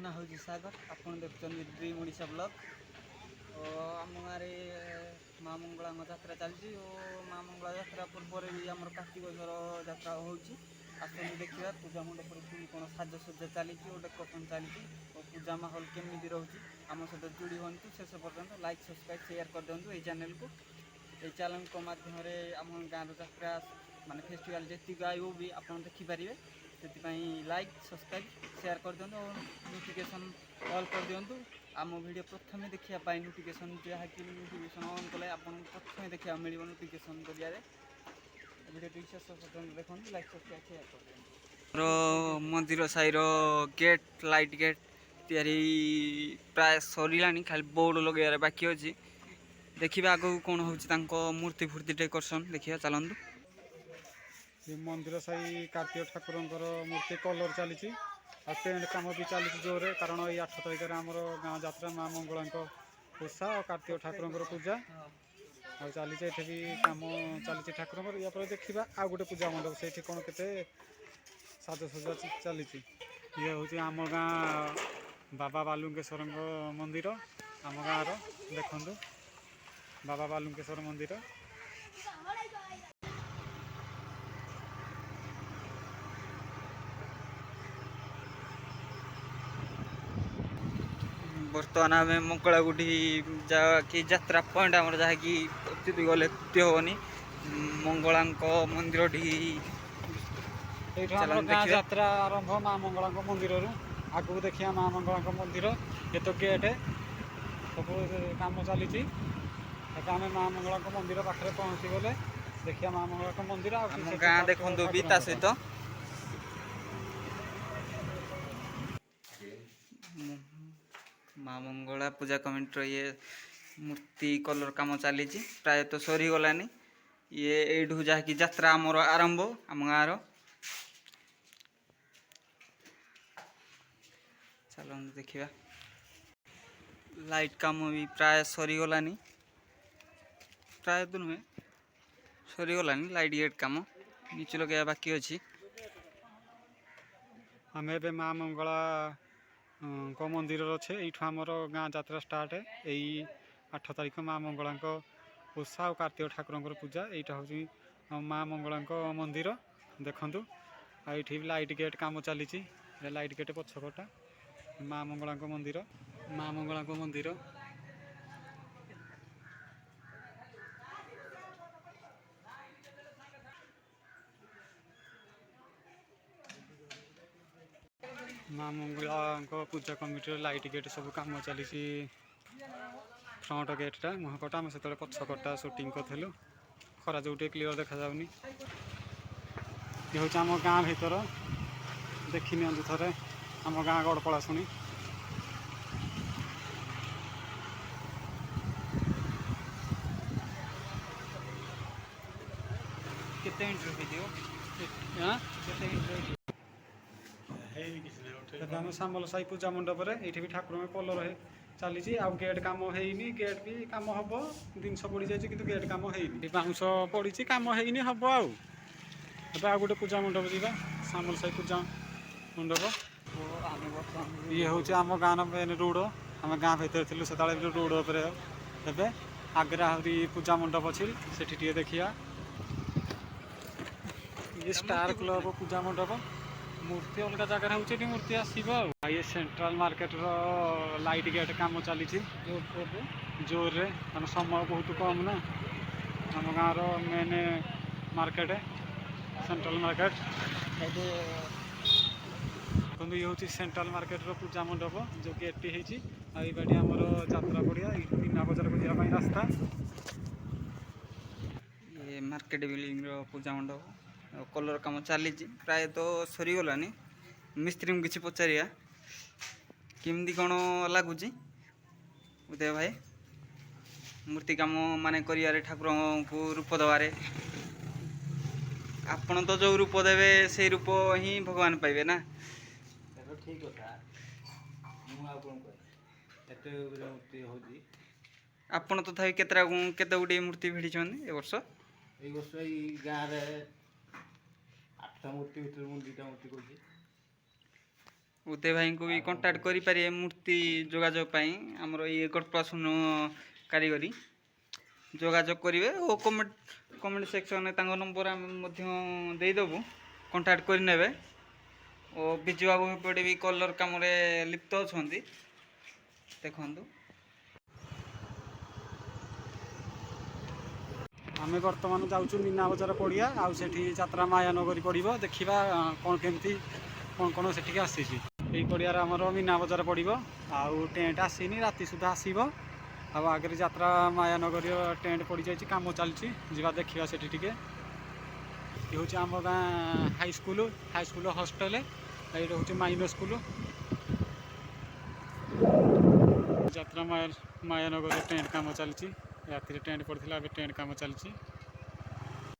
ना हूँ सागर आप देखते ड्रीम ओडिशा ब्लॉग आम गाँव माँ मंगला यात्रा चलती और माँ मंगला यात्रा पूर्व भी आम कार्तिकेश्वर यात्रा होती आसतु देखा पूजा मंडप पुणी कौन साजसज्जा चली डेकोरेशन चली और पूजा माहौल केमी रोचे आम सहित जोड़ी हूँ शेष पर्यटन लाइक सब्सक्राइब शेयर कर दिखाँ ये चैनल को ये चैनल माध्यम आम गाँव यात्रा माने फेस्टिवल जी आयु भी आप देखिपारे से लाइक सब्सक्राइब शेयर कर दिखाँ और नोटिफिकेशन ऑल कर दिखाँ आम वीडियो प्रथम देखा नोटिफिकेशन जहाँकि नोटिफिकेशन ऑन कले आप प्रथम देखा मिल नोटिफिकेशन जरिए वीडियो शेष पर्यटन देखो लाइक सब्सक्राइब शेयर कर दिखाँ मंदिर साईर गेट लाइट गेट तैयारी प्राय सरला खाली बोर्ड लगे बाकी अच्छी देखिए आगू कौन हो मूर्ति फूर्ति डेकोरेशन देखिए चलतु मंदिर साई कार्तिक ठाकुर मूर्ति कलर चली पेंट कम भी चली जोरे कारण ये 8 तारिख आम गाँव जात्रा माँ मंगला पूषा और कार्तिक ठाकुर पूजा और चली भी कम चली ठाकुर या देखा आ गए पूजा मंडप से कौन के साजसज्जा चली ये हूँ आम गाँ बाबा बालुंकेश्वर मंदिर आम गाँव देखु बाबा बालुंकेश्वर मंदिर बर्तमान आम मंगलागुटी कि यात्रा पॉइंट आम जहाँकि अत्युति गले हेनी मंगला मंदिर यात्रा आरंभ माँ मंगला मंदिर आगू देखिए माँ मंगला मंदिर ये तो गेट सब कम चली आम माँ मंगला मंदिर पाखे पहुँची गले देखिए माँ मंगला मंदिर गाँ देखो भी सहित माँ मंगला पूजा कमिटी ये मूर्ति कलर काम चली प्राय तो सरीगलानी ये यू जहाँकि यात्रा आमर आरंभ आम गाँव चलो देखा लाइट काम भी प्राय सरीगलानी प्राय तो नुहे सरीगलानी लाइट गेट काम नीचे लगे बाकी अच्छी आम ए माँ मंगला को मंदिर अच्छे यमर गाँ यात्रा स्टार्ट यही 8 तारिख माँ मंगला उषा और कार्तिक ठाकुर पूजा यहाँ हूँ माँ मंगला मंदिर देखु ये लाइट गेट कम चली लाइट गेट पछपटा माँ मंगला मंदिर माँ मंगला मंदिर माँ मंगला पूजा कमिटी लाइट गेट सब कम चली फ्रंट गेटा मुहकटा आम से पछकटा सुटिंग करूँ खरा जो क्लीयर देखा जाऊनी ये हूँ आम गाँ भीतर देखी नि थे आम गाँ गड़पड़ा शुणी केते इंटरव्यू वीडियो आम सामल साई पूजा मंडप ये भी ठाकुर कलर चली आ गेट कम होनी गेट भी कम हम जिन पड़ जाए कि गेट कम होनी बाउंस पड़ी कम होनी हम आ गए पूजा मंडप जावा सामल साई पूजा मंडप ये हूँ आम गाँव मेन रोड आम गाँ भर थी से रोड उपर आगे आहरी पूजा मंडप अच्छी से देखिया ये स्टार क्लब पूजा मंडप मूर्ति अलग जगह हो मूर्ति आसो ये सेंट्रल मार्केट रो लाइट गेट कम चली जोर रे समय बहुत कम ना आम गाँव मेन मार्केट सेंट्रल मार्केट कहते ये हूँ सेंट्रल मार्केट रो पूजा मंडप जो गेट होती बाटी आम यात्रा पड़िया मीना बजार को जावाई रास्ता ये मार्केट बिल्डिंग रो पूजा मंडप कलर कम चली प्राय तो सरीगलानी मिस्त्री किसी पचारिया केमती कौन लगुच उदय भाई मूर्ति कम मान कर ठाकुर को रूप दबारे आपण तो जो रूप देवे से रूप ही भगवान पाइबे ना ठीक आपण तथा केते गुटे मूर्ति भिड़ी ए वर्ष गाँव 8टा मूर्ति भर 2टा मूर्ति कर ଉଦୟ ଭାଇଙ୍କୁ ବି କଣ୍ଟାକ୍ଟ କରିପାରିବେ ମୂର୍ତ୍ତି ଯୋଗାଯୋଗ ପାଇଁ। ଆମର ଇଏ ଗଡ଼ପ୍ରସନ୍ନ କାରିଗରୀ ଯୋଗାଯୋଗ କରିବେ ଓ କମେଣ୍ଟ ସେକ୍ସନରେ ତାଙ୍କ ନମ୍ବର ଆମେ ମଧ୍ୟ ଦେଇଦେବୁ, କଣ୍ଟାକ୍ଟ କରିନେବେ। ଓ ବିଜୁ ବାବୁ ଏପଟେ ବି କଲର୍ କାମରେ ଲିପ୍ତ ଅଛନ୍ତି, ଦେଖନ୍ତୁ। ଆମେ ବର୍ତ୍ତମାନ ଯାଉଛୁ ମୀନା ବଜାର ପଡ଼ିଆ, ଆଉ ସେଠି ଯାତ୍ରା ମାୟାନଗରୀ ପଡ଼ିବ, ଦେଖିବା କ'ଣ କେମିତି କ'ଣ ସେଠିକି ଆସିଛି। ଏଇ ପଡ଼ିଆରେ ଆମର ମୀନା ବଜାର ପଡ଼ିବ, ଆଉ ଟେଣ୍ଟ ଆସିନି, ରାତି ସୁଦ୍ଧା ଆସିବ। ଆଉ ଆଗରେ ଯାତ୍ରା ମାୟାନଗରୀର ଟେଣ୍ଟ ପଡ଼ିଯାଇଛି, କାମ ଚାଲିଛି, ଯିବା ଦେଖିବା ସେଠି ଟିକେ। ଏ ହେଉଛି ଆମ ଗାଁ ହାଇସ୍କୁଲ ହଷ୍ଟେଲ, ଏଇଟା ହେଉଛି ମାଇନର ସ୍କୁଲ। ଯାତ୍ରା ମାୟାନଗରରେ ଟେଣ୍ଟ କାମ ଚାଲିଛି, ରାତିରେ ଟେଣ୍ଟ ପଡ଼ିଥିଲା, ଏବେ ଟେଣ୍ଟ କାମ ଚାଲିଛି।